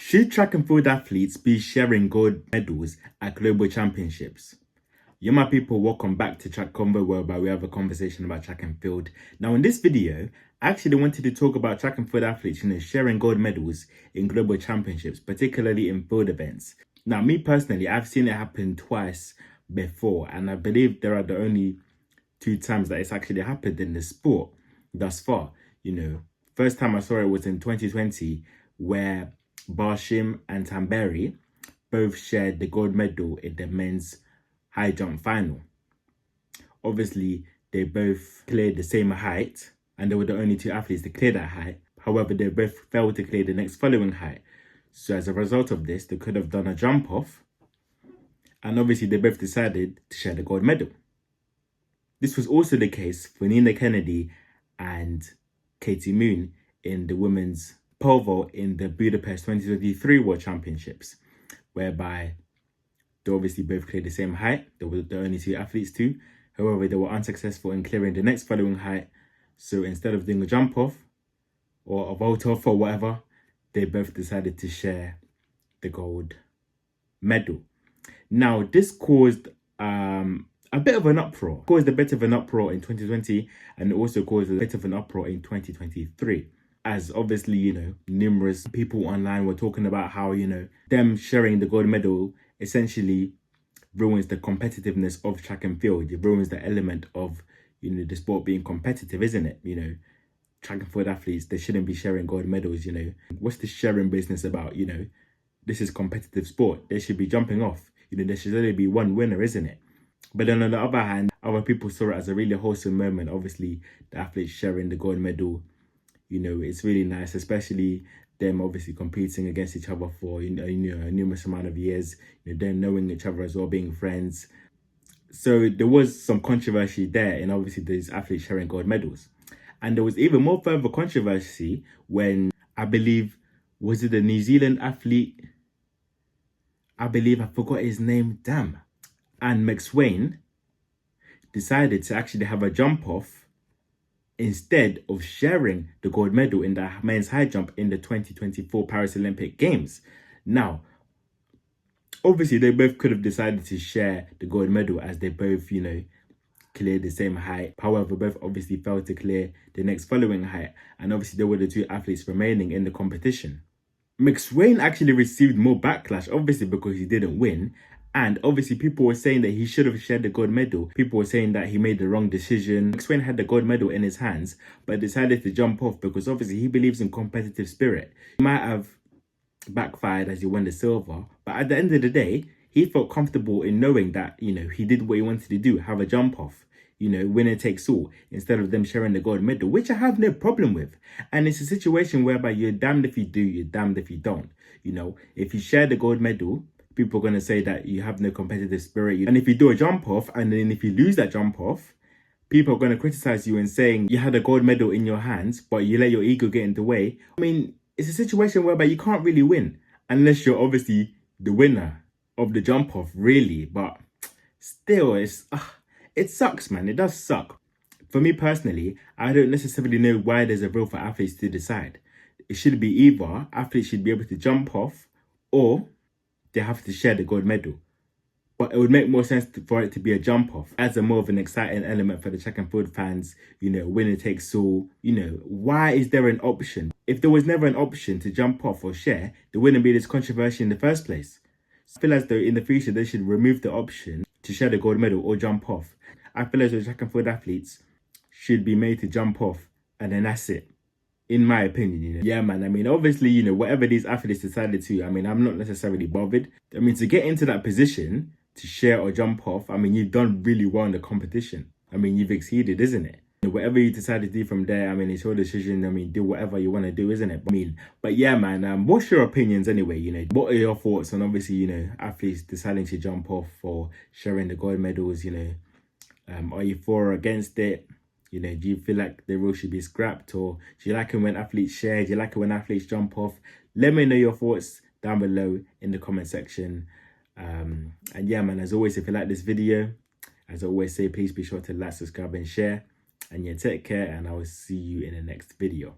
Should track and field athletes be sharing gold medals at global championships? Yeah, my people, welcome back to Track Convo, whereby we have a conversation about track and field. Now, in this video, I actually wanted to talk about track and field athletes, sharing gold medals in global championships, particularly in field events. Now, me personally, I've seen it happen twice before, and I believe there are the only two times that it's actually happened in the sport thus far. First time I saw it was in 2020, where Barshim and Tamberi both shared the gold medal in the men's high jump final. Obviously, they both cleared the same height, and they were the only two athletes to clear that height. However, they both failed to clear the next following height. So as a result of this, they could have done a jump off, and obviously they both decided to share the gold medal. This was also the case for Nina Kennedy and Katie Moon in the women's pole vault in the Budapest 2023 World Championships, whereby they obviously both cleared the same height. They were the only two athletes too. However, they were unsuccessful in clearing the next following height. So instead of doing a jump off or a vault off or whatever, they both decided to share the gold medal. Now, this caused a bit of an uproar. Caused a bit of an uproar in 2020, and also caused a bit of an uproar in 2023. As obviously, numerous people online were talking about how, them sharing the gold medal essentially ruins the competitiveness of track and field. It ruins the element of, the sport being competitive, isn't it? Track and field athletes, they shouldn't be sharing gold medals, What's the sharing business about, This is competitive sport. They should be jumping off. There should only be one winner, isn't it? But then on the other hand, other people saw it as a really wholesome moment. Obviously, the athletes sharing the gold medal, it's really nice, especially them obviously competing against each other for a numerous amount of years, them knowing each other as well, being friends. So there was some controversy there, and obviously these athletes sharing gold medals. And there was even more further controversy when, I believe, was it the New Zealand athlete? I forgot his name, and McSwain decided to actually have a jump off instead of sharing the gold medal in the men's high jump in the 2024 Paris Olympic Games. Now, obviously, they both could have decided to share the gold medal as they both, cleared the same height. However, both obviously failed to clear the next following height, and obviously they were the two athletes remaining in the competition. McSwain actually received more backlash, obviously because he didn't win. And obviously people were saying that he should have shared the gold medal. People were saying that he made the wrong decision. McSwain had the gold medal in his hands, but decided to jump off because obviously he believes in competitive spirit. He might have backfired as he won the silver, but at the end of the day, he felt comfortable in knowing that, he did what he wanted to do, have a jump off. Winner takes all, instead of them sharing the gold medal, which I have no problem with. And it's a situation whereby you're damned if you do, you're damned if you don't. If you share the gold medal, people are going to say that you have no competitive spirit. And if you do a jump off, and then if you lose that jump off, people are going to criticize you and saying you had a gold medal in your hands, but you let your ego get in the way. It's a situation whereby you can't really win unless you're obviously the winner of the jump off, really. But still, it sucks, man. It does suck. For me personally, I don't necessarily know why there's a rule for athletes to decide. It should be either athletes should be able to jump off, or they have to share the gold medal. But it would make more sense for it to be a jump off. Adds a more of an exciting element for the track and field fans. Winner takes all. Why is there an option? If there was never an option to jump off or share, there wouldn't be this controversy in the first place. I feel as though in the future they should remove the option to share the gold medal or jump off. I feel as though track and field athletes should be made to jump off, and then that's it. In my opinion, Yeah, man. Obviously, whatever these athletes decided to, I'm not necessarily bothered. To get into that position to share or jump off, you've done really well in the competition. You've exceeded, isn't it? Whatever you decide to do from there, it's your decision. Do whatever you want to do, isn't it? But yeah, man, what's your opinions anyway? What are your thoughts on obviously, athletes deciding to jump off or sharing the gold medals, Are you for or against it? Do you feel like the rule should be scrapped, or do you like it when athletes share? Do you like it when athletes jump off? Let me know your thoughts down below in the comment section. And yeah, man, as always, if you like this video, as I always say, please be sure to like, subscribe and share. And yeah, take care, and I will see you in the next video.